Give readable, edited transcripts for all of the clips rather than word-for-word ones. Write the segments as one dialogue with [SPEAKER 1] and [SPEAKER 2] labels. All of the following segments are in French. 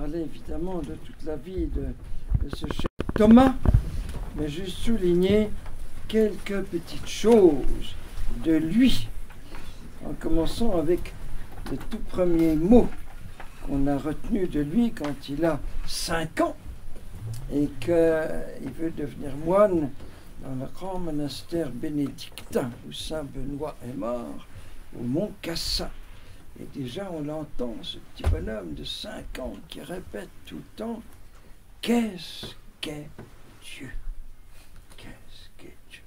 [SPEAKER 1] parler évidemment de toute la vie de ce cher Thomas, mais juste souligner quelques petites choses de lui, en commençant avec le tout premier mot qu'on a retenu de lui quand il a 5 ans et qu'il veut devenir moine dans le grand monastère bénédictin où Saint Benoît est mort, au Mont Cassin. Et déjà on l'entend, ce petit bonhomme de 5 ans qui répète tout le temps « Qu'est-ce qu'est Dieu ?» Qu'est-ce qu'est Dieu?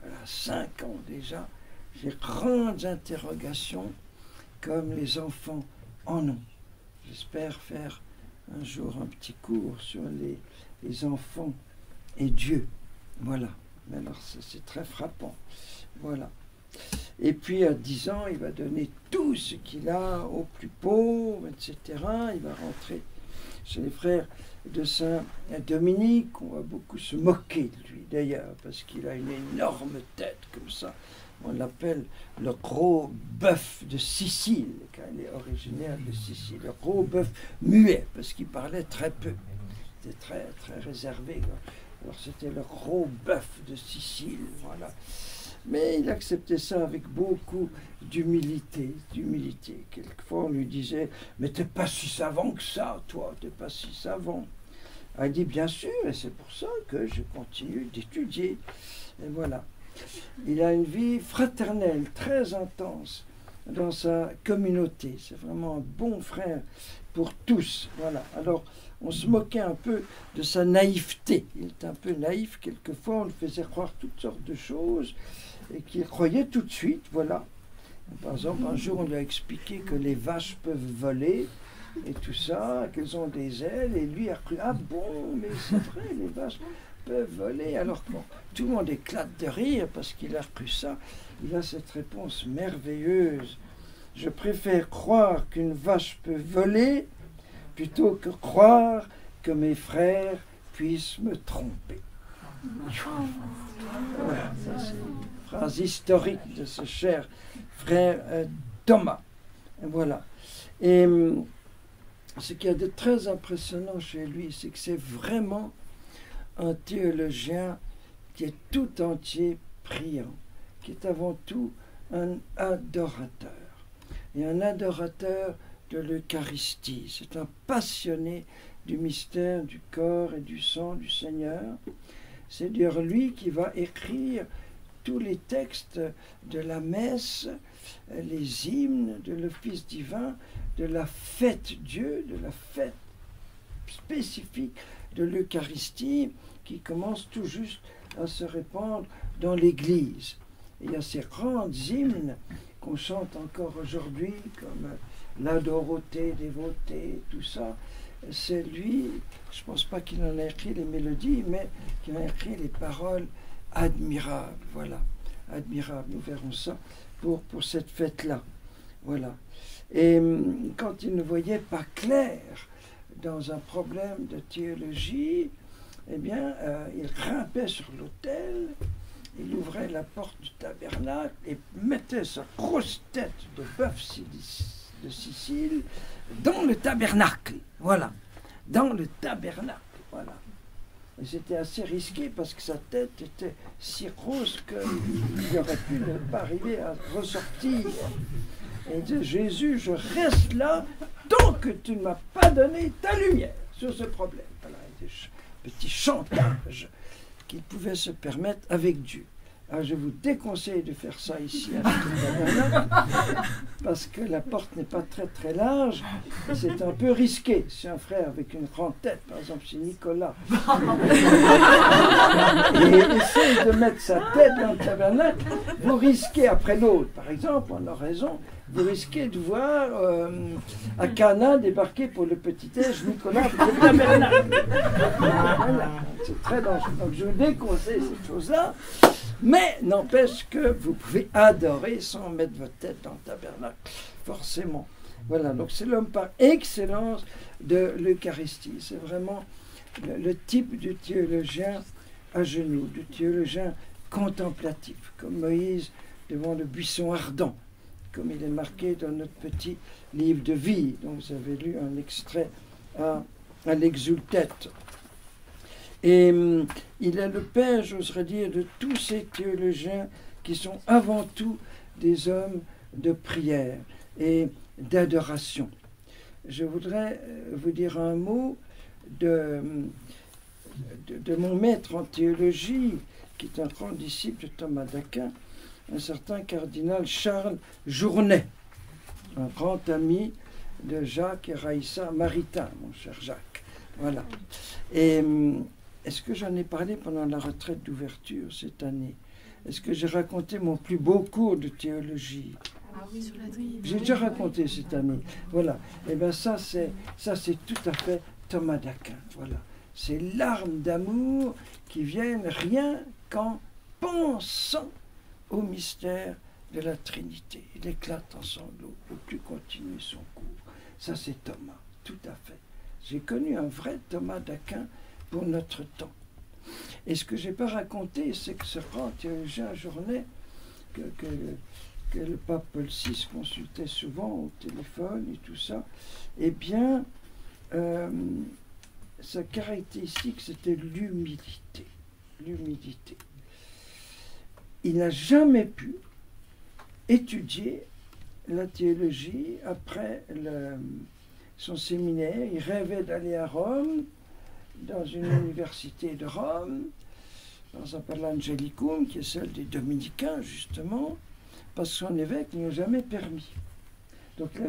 [SPEAKER 1] Voilà, 5 ans déjà, j'ai grandes interrogations comme les enfants en ont. J'espère faire un jour un petit cours sur les enfants et Dieu. Voilà. Mais alors c'est très frappant. Voilà. Et puis à 10 ans, il va donner tout ce qu'il a aux plus pauvres, etc. Il va rentrer chez les frères de Saint-Dominique. On va beaucoup se moquer de lui d'ailleurs, parce qu'il a une énorme tête comme ça. On l'appelle le gros bœuf de Sicile, car il est originaire de Sicile. Le gros bœuf muet, parce qu'il parlait très peu. Il était très, très réservé. Alors c'était le gros bœuf de Sicile, voilà. Mais il acceptait ça avec beaucoup d'humilité, Quelquefois on lui disait « Mais t'es pas si savant que ça, toi, t'es pas si savant. » Il dit « Bien sûr, et c'est pour ça que je continue d'étudier. » Et voilà. Il a une vie fraternelle, très intense dans sa communauté. C'est vraiment un bon frère pour tous. Voilà. Alors, on se moquait un peu de sa naïveté. Il était un peu naïf. Quelquefois, on le faisait croire toutes sortes de choses et qu'il croyait tout de suite. Voilà. Par exemple, un jour, on lui a expliqué que les vaches peuvent voler et tout ça, qu'elles ont des ailes. Et lui a cru, ah bon, mais c'est vrai, les vaches peuvent voler. Alors que tout le monde éclate de rire parce qu'il a cru ça. Il a cette réponse merveilleuse. Je préfère croire qu'une vache peut voler plutôt que croire que mes frères puissent me tromper. Voilà, ça c'est une phrase historique de ce cher frère Thomas. Voilà. Et ce qu'il y a de très impressionnant chez lui, c'est que c'est vraiment un théologien qui est tout entier priant, qui est avant tout un adorateur. Et un adorateur de l'Eucharistie. C'est un passionné du mystère du corps et du sang du Seigneur. C'est d'ailleurs lui qui va écrire tous les textes de la messe, les hymnes de l'office divin, de la fête Dieu, de la fête spécifique de l'Eucharistie qui commence tout juste à se répandre dans l'Église. Et il y a ces grandes hymnes qu'on chante encore aujourd'hui, comme la Dorothée, dévotée, tout ça. C'est lui, je ne pense pas qu'il en a écrit les mélodies, mais qu'il a écrit les paroles admirables. Voilà, admirables, nous verrons ça pour cette fête-là. Voilà. Et quand il ne voyait pas clair dans un problème de théologie, eh bien, il grimpait sur l'autel, il ouvrait la porte du tabernacle et mettait sa grosse tête de bœuf de Sicile dans le tabernacle. Voilà, dans le tabernacle. Voilà. Et c'était assez risqué parce que sa tête était si rose qu'il aurait pu ne pas arriver à ressortir. Et il disait, Jésus, je reste là tant que tu ne m'as pas donné ta lumière sur ce problème. Voilà, petit chantage qu'il pouvait se permettre avec Dieu. Alors je vous déconseille de faire ça ici à parce que la porte n'est pas très très large et c'est un peu risqué. Si un frère avec une grande tête, par exemple c'est Nicolas, et essaye de mettre sa tête dans le tabernacle, vous risquez après l'autre. Par exemple, on a raison, vous risquez de voir à Cana débarquer pour le petit-déj Nicolas avec le tabernacle. Voilà, c'est très dangereux. Donc je vous déconseille cette chose-là. Mais n'empêche que vous pouvez adorer sans mettre votre tête dans le tabernacle, forcément. Voilà, donc c'est l'homme par excellence de l'Eucharistie. C'est vraiment le type du théologien à genoux, du théologien contemplatif, comme Moïse devant le buisson ardent, comme il est marqué dans notre petit livre de vie, dont vous avez lu un extrait à à l'exultète. Et il est le père, j'oserais dire, de tous ces théologiens qui sont avant tout des hommes de prière et d'adoration. Je voudrais vous dire un mot de mon maître en théologie, qui est un grand disciple de Thomas d'Aquin, un certain cardinal Charles Journet, un grand ami de Jacques et Raïssa Maritain, mon cher Jacques. Voilà. Et est-ce que j'en ai parlé pendant la retraite d'ouverture cette année? Est-ce que j'ai raconté mon plus beau cours de théologie? J'ai déjà raconté cette année. Voilà. Et bien ça c'est tout à fait Thomas d'Aquin. Voilà. Ces larmes d'amour qui viennent rien qu'en pensant au mystère de la Trinité. Il éclate en sanglots, ne peut plus continuer son cours. Ça c'est Thomas, tout à fait. J'ai connu un vrai Thomas d'Aquin pour notre temps. Et ce que je n'ai pas raconté, c'est que ce grand théologien Journet, que le pape Paul VI consultait souvent au téléphone et tout ça, eh bien, sa caractéristique, c'était l'humilité. L'humilité. Il n'a jamais pu étudier la théologie après son séminaire. Il rêvait d'aller à Rome, dans une université de Rome, dans un Pala Angelicum, qui est celle des dominicains, justement, parce que son évêque ne lui a jamais permis. Donc il n'a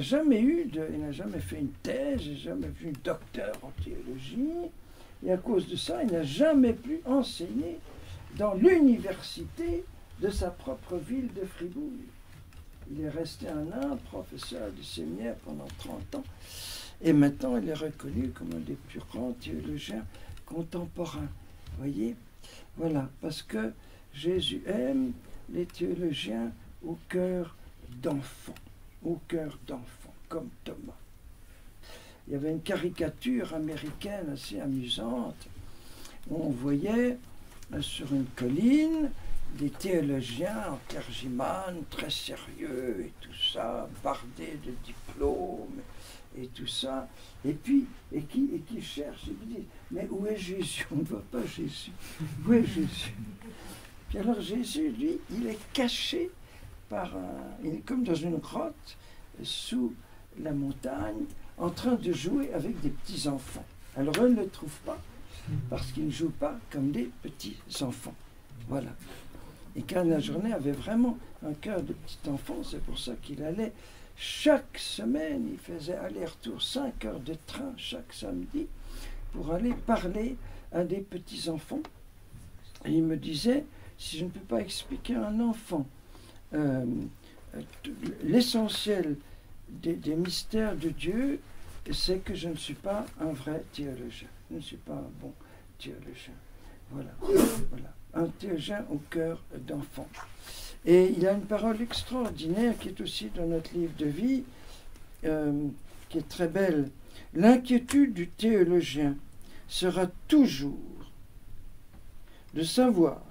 [SPEAKER 1] jamais fait une thèse, il n'a jamais vu un docteur en théologie, et à cause de ça, il n'a jamais pu enseigner dans l'université de sa propre ville de Fribourg. Il est resté un an professeur du séminaire pendant 30 ans, et maintenant il est reconnu comme un des plus grands théologiens contemporains. Voyez? Voilà, parce que Jésus aime les théologiens au cœur d'enfant, comme Thomas. Il y avait une caricature américaine assez amusante où on voyait sur une colline des théologiens en clergyman très sérieux et tout ça, bardés de diplômes et tout ça, et qui cherchent et qui disent « Mais où est Jésus? On ne voit pas Jésus. Où est Jésus ?» Puis alors Jésus, lui, il est caché il est comme dans une grotte sous la montagne, en train de jouer avec des petits-enfants. Alors eux ne le trouvent pas, parce qu'ils ne jouent pas comme des petits-enfants. Voilà. Et Cardinal Journet avait vraiment un cœur de petit enfant, c'est pour ça qu'il allait chaque semaine, il faisait aller-retour 5 heures de train chaque samedi pour aller parler à des petits-enfants. Et il me disait, si je ne peux pas expliquer à un enfant l'essentiel des mystères de Dieu, c'est que je ne suis pas un vrai théologien. Je ne suis pas un bon théologien. Voilà. Voilà. Un théologien au cœur d'enfant. Et il a une parole extraordinaire qui est aussi dans notre livre de vie, qui est très belle. L'inquiétude du théologien sera toujours de savoir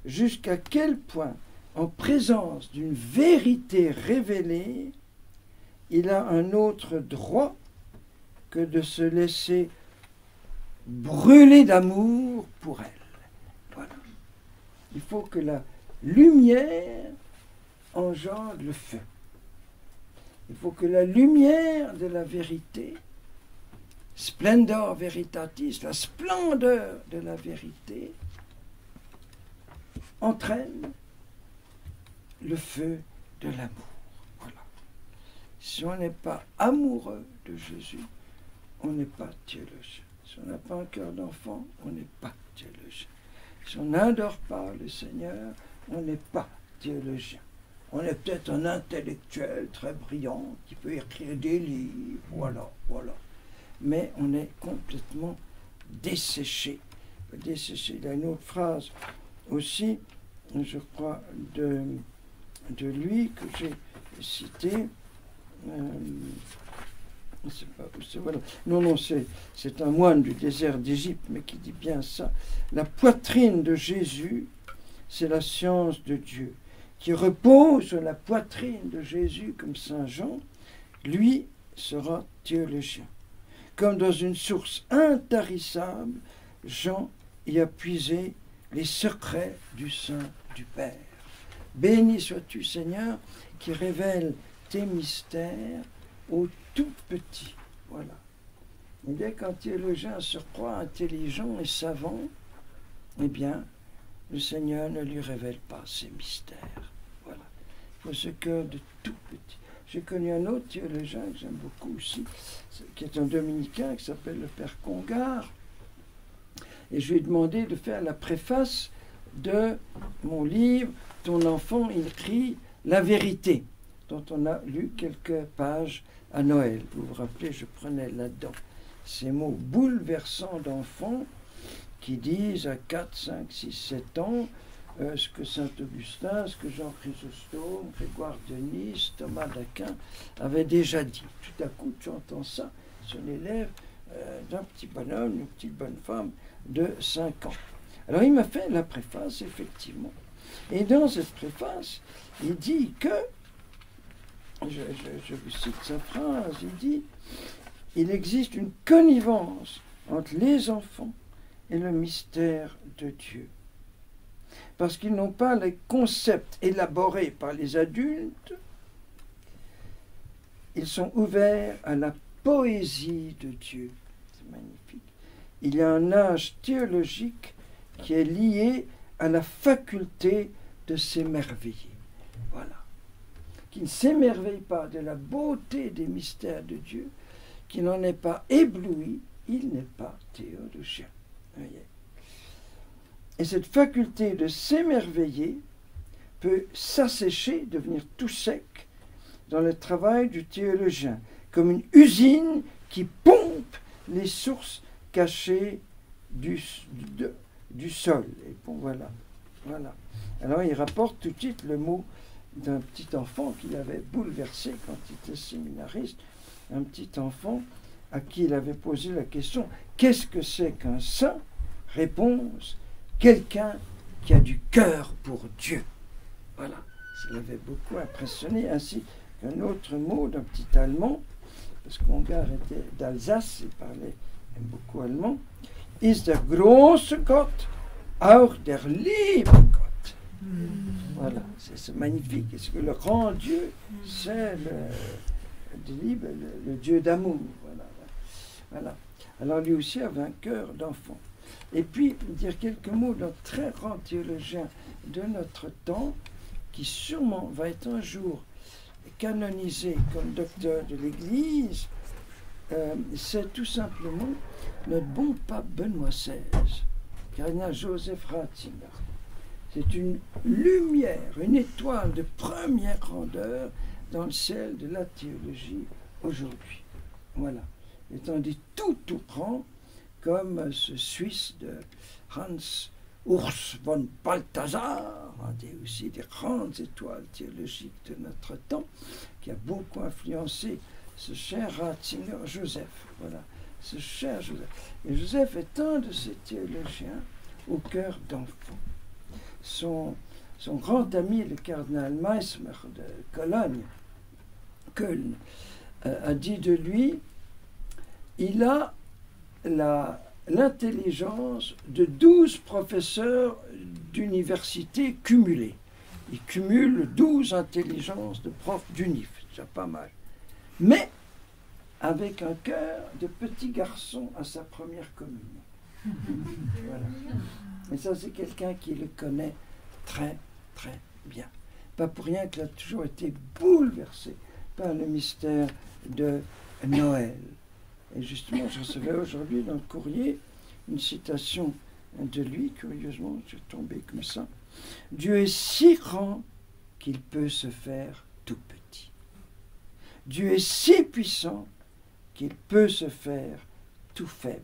[SPEAKER 1] jusqu'à quel point, en présence d'une vérité révélée, il a un autre droit que de se laisser brûler d'amour pour elle. Voilà. Il faut que la lumière engendre le feu. Il faut que la lumière de la vérité, splendor veritatis, la splendeur de la vérité, entraîne le feu de l'amour. Voilà. Si on n'est pas amoureux de Jésus, on n'est pas théologien. Si on n'a pas un cœur d'enfant, on n'est pas théologien. Si on n'adore pas le Seigneur, on n'est pas théologien. On est peut-être un intellectuel très brillant qui peut écrire des livres, voilà. Mais on est complètement desséché. Il y a une autre phrase aussi, je crois, de lui que j'ai citée. Voilà. Non, c'est un moine du désert d'Égypte, mais qui dit bien ça. La poitrine de Jésus, c'est la science de Dieu. Qui repose sur la poitrine de Jésus, comme saint Jean, lui sera théologien. comme dans une source intarissable, Jean y a puisé les secrets du sein du Père. Béni sois-tu, Seigneur, qui révèle tes mystères aux tout petits. Voilà. Et bien, quand théologien se croit intelligent et savant, eh bien, le Seigneur ne lui révèle pas ses mystères. Voilà. Il faut ce cœur de tout petit. J'ai connu un autre théologien que j'aime beaucoup aussi, qui est un dominicain, qui s'appelle le Père Congar. Et je lui ai demandé de faire la préface de mon livre « Ton enfant, il crie la vérité », dont on a lu quelques pages à Noël. Vous vous rappelez, je prenais là-dedans ces mots bouleversants d'enfants qui disent à 4, 5, 6, 7 ans ce que saint Augustin, ce que Jean Chrysostome, Grégoire de Nice, Thomas d'Aquin avaient déjà dit. Tout à coup, tu entends ça sur les lèvres d'un petit bonhomme, d'une petite bonne femme de 5 ans. Alors il m'a fait la préface, effectivement. Et dans cette préface, il dit que, je vous cite sa phrase, il dit « Il existe une connivence entre les enfants et le mystère de Dieu. Parce qu'ils n'ont pas les concepts élaborés par les adultes, ils sont ouverts à la poésie de Dieu. » C'est magnifique. Il y a un âge théologique qui est lié à la faculté de s'émerveiller. Voilà. Qui ne s'émerveille pas de la beauté des mystères de Dieu, qui n'en est pas ébloui, il n'est pas théologien. Voyez. Et cette faculté de s'émerveiller peut s'assécher, devenir tout sec dans le travail du théologien, comme une usine qui pompe les sources cachées du sol. Et bon, voilà. Alors il rapporte tout de suite le mot d'un petit enfant qu'il avait bouleversé quand il était séminariste, un petit enfant à qui il avait posé la question « Qu'est-ce que c'est qu'un saint ?» Réponse « Quelqu'un qui a du cœur pour Dieu. » Voilà, ça l'avait beaucoup impressionné, ainsi qu'un autre mot d'un petit allemand, parce que mon gars était d'Alsace, il parlait beaucoup allemand, « Ist der große Gott auch der liebe Gott. » Voilà, c'est magnifique. Est-ce que le grand Dieu, c'est le Dieu d'amour. Voilà. Alors lui aussi avait un cœur d'enfant. Et puis, dire quelques mots d'un très grand théologien de notre temps, qui sûrement va être un jour canonisé comme docteur de l'Église, c'est tout simplement notre bon pape Benoît XVI, cardinal Joseph Ratzinger. C'est une lumière, une étoile de première grandeur dans le ciel de la théologie aujourd'hui. Voilà. Étant dit tout grand, comme ce Suisse de Hans Urs von Balthasar, aussi des grandes étoiles théologiques de notre temps, qui a beaucoup influencé ce cher Ratzinger Joseph. Voilà, ce cher Joseph. Et Joseph est un de ces théologiens au cœur d'enfant. Son grand ami, le cardinal Meissner de Köln, a dit de lui, il a l'intelligence de 12 professeurs d'université cumulés. Il cumule 12 intelligences de profs d'unif, c'est déjà pas mal. Mais avec un cœur de petit garçon à sa première communion. Voilà. Et ça, c'est quelqu'un qui le connaît très, très bien. Pas pour rien qu'il a toujours été bouleversé par le mystère de Noël. Et justement, je recevais aujourd'hui dans le courrier une citation de lui, curieusement, je suis tombé comme ça. « Dieu est si grand qu'il peut se faire tout petit. Dieu est si puissant qu'il peut se faire tout faible.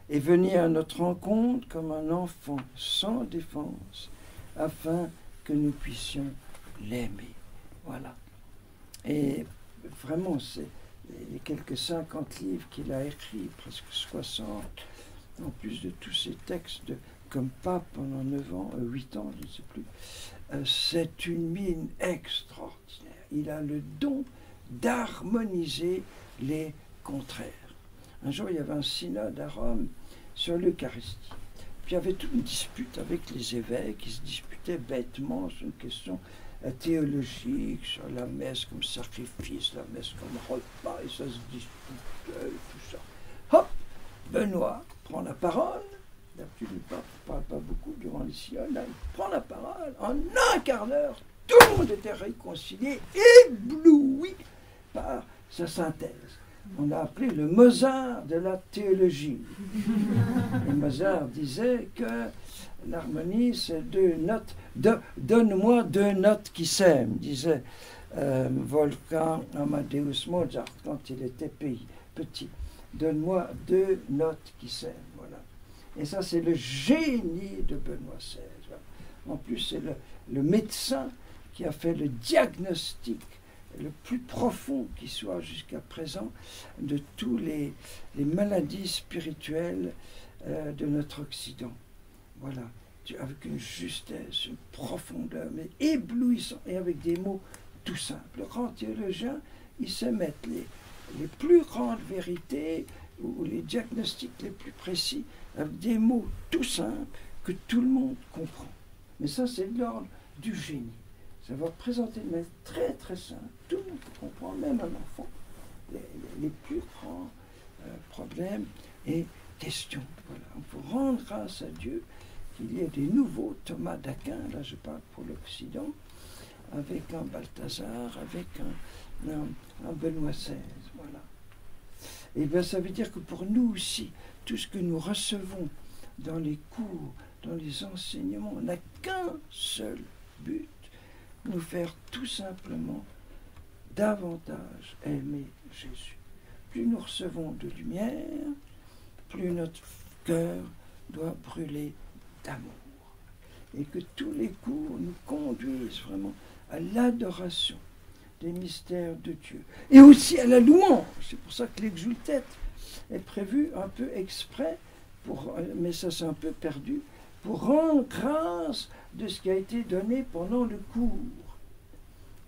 [SPEAKER 1] Et venir à notre rencontre comme un enfant sans défense, afin que nous puissions l'aimer. » Voilà. Et vraiment, c'est les quelques 50 livres qu'il a écrits, presque 60, en plus de tous ces textes comme pape pendant 9 ans, 8 ans, je ne sais plus. C'est une mine extraordinaire. Il a le don d'harmoniser les contraire. Un jour, il y avait un synode à Rome sur l'Eucharistie. Puis il y avait toute une dispute avec les évêques, qui se disputaient bêtement sur une question théologique, sur la messe comme sacrifice, la messe comme repas, et ça se disputait, tout ça. Hop, Benoît prend la parole. D'habitude, le pape ne parle pas beaucoup durant les synodes. Là, il prend la parole. En un quart d'heure, tout le monde était réconcilié, ébloui par sa synthèse. On l'a appelé le Mozart de la théologie. Et Mozart disait que l'harmonie, c'est deux notes. Donne-moi deux notes qui s'aiment, disait Wolfgang Amadeus Mozart quand il était petit. Donne-moi deux notes qui s'aiment. Voilà. Et ça, c'est le génie de Benoît XVI. Voilà. En plus, c'est le médecin qui a fait le diagnostic le plus profond qui soit jusqu'à présent de tous les maladies spirituelles de notre Occident. Voilà, avec une justesse, une profondeur, mais éblouissant, et avec des mots tout simples. Le grand théologien, il sait mettre les plus grandes vérités ou les diagnostics les plus précis avec des mots tout simples que tout le monde comprend. Mais ça, c'est de l'ordre du génie. Ça va présenter de manière très très simple. Tout le monde comprend, même un enfant, les plus grands problèmes et questions. Voilà. Il faut rendre grâce à Dieu qu'il y ait des nouveaux Thomas d'Aquin, là je parle pour l'Occident, avec un Balthazar, avec un Benoît XVI. Voilà. Et bien ça veut dire que pour nous aussi, tout ce que nous recevons dans les cours, dans les enseignements, n'a qu'un seul but, nous faire tout simplement davantage aimer Jésus. Plus nous recevons de lumière, plus notre cœur doit brûler d'amour. Et que tous les cours nous conduisent vraiment à l'adoration des mystères de Dieu. Et aussi à la louange. C'est pour ça que l'exultète est prévu un peu exprès, mais ça c'est un peu perdu, pour rendre grâce de ce qui a été donné pendant le cours.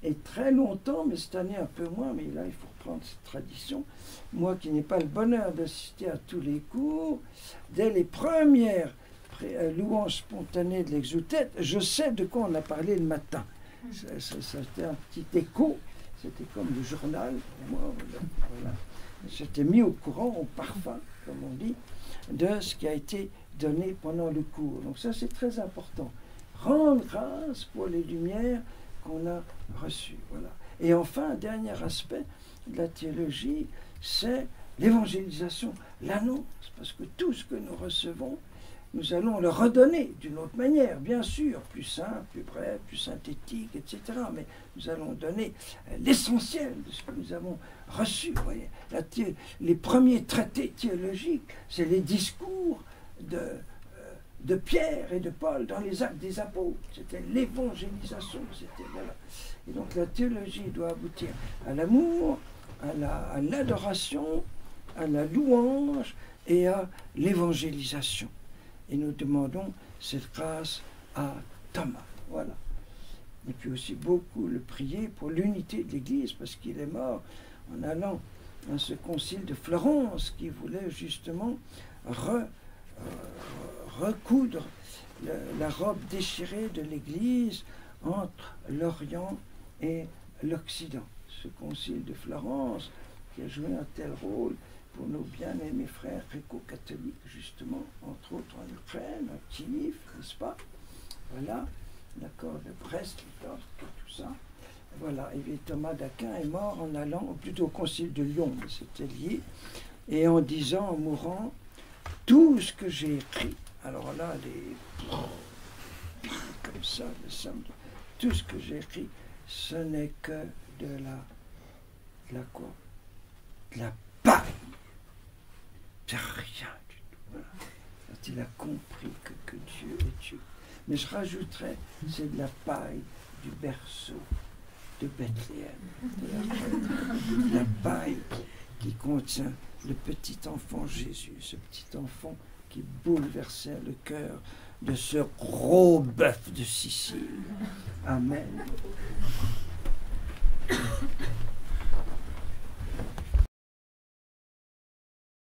[SPEAKER 1] Et très longtemps, mais cette année un peu moins, mais là il faut reprendre cette tradition, moi qui n'ai pas le bonheur d'assister à tous les cours, dès les premières louanges spontanées de l'exultète, je sais de quoi on a parlé le matin. C'était un petit écho, c'était comme le journal, pour moi, voilà. J'étais mis au courant, au parfum, comme on dit, de ce qui a été donné pendant le cours. Donc ça c'est très important. Rendre grâce pour les lumières qu'on a reçues. Voilà. Et enfin, un dernier aspect de la théologie, c'est l'évangélisation, l'annonce. Parce que tout ce que nous recevons, nous allons le redonner d'une autre manière, bien sûr, plus simple, plus bref, plus synthétique, etc. Mais nous allons donner l'essentiel de ce que nous avons reçu. Vous voyez. Les premiers traités théologiques, c'est les discours de Pierre et de Paul dans les Actes des Apôtres. C'était l'évangélisation. Voilà. Et donc la théologie doit aboutir à l'amour, à l'adoration, à la louange et à l'évangélisation. Et nous demandons cette grâce à Thomas. Voilà. Et puis aussi beaucoup le prier pour l'unité de l'Église, parce qu'il est mort en allant à ce concile de Florence qui voulait justement recoudre la robe déchirée de l'Église entre l'Orient et l'Occident. Ce concile de Florence qui a joué un tel rôle pour nos bien-aimés frères gréco-catholiques, justement, entre autres en Ukraine, à Kiev, n'est-ce pas? Voilà, l'accord de Brest-Litovsk, tout ça. Voilà, et Thomas d'Aquin est mort en allant, ou plutôt au concile de Lyon, c'était lié, et en disant, en mourant, tout ce que j'ai écrit, alors là, comme ça, tout ce que j'ai écrit, ce n'est que de la quoi? De la paille. C'est rien du tout. Voilà. Il a compris que Dieu est Dieu. Mais je rajouterais, c'est de la paille du berceau de Bethléem. La paille qui contient le petit enfant Jésus, ce petit enfant qui bouleversait le cœur de ce gros bœuf de Sicile. Amen.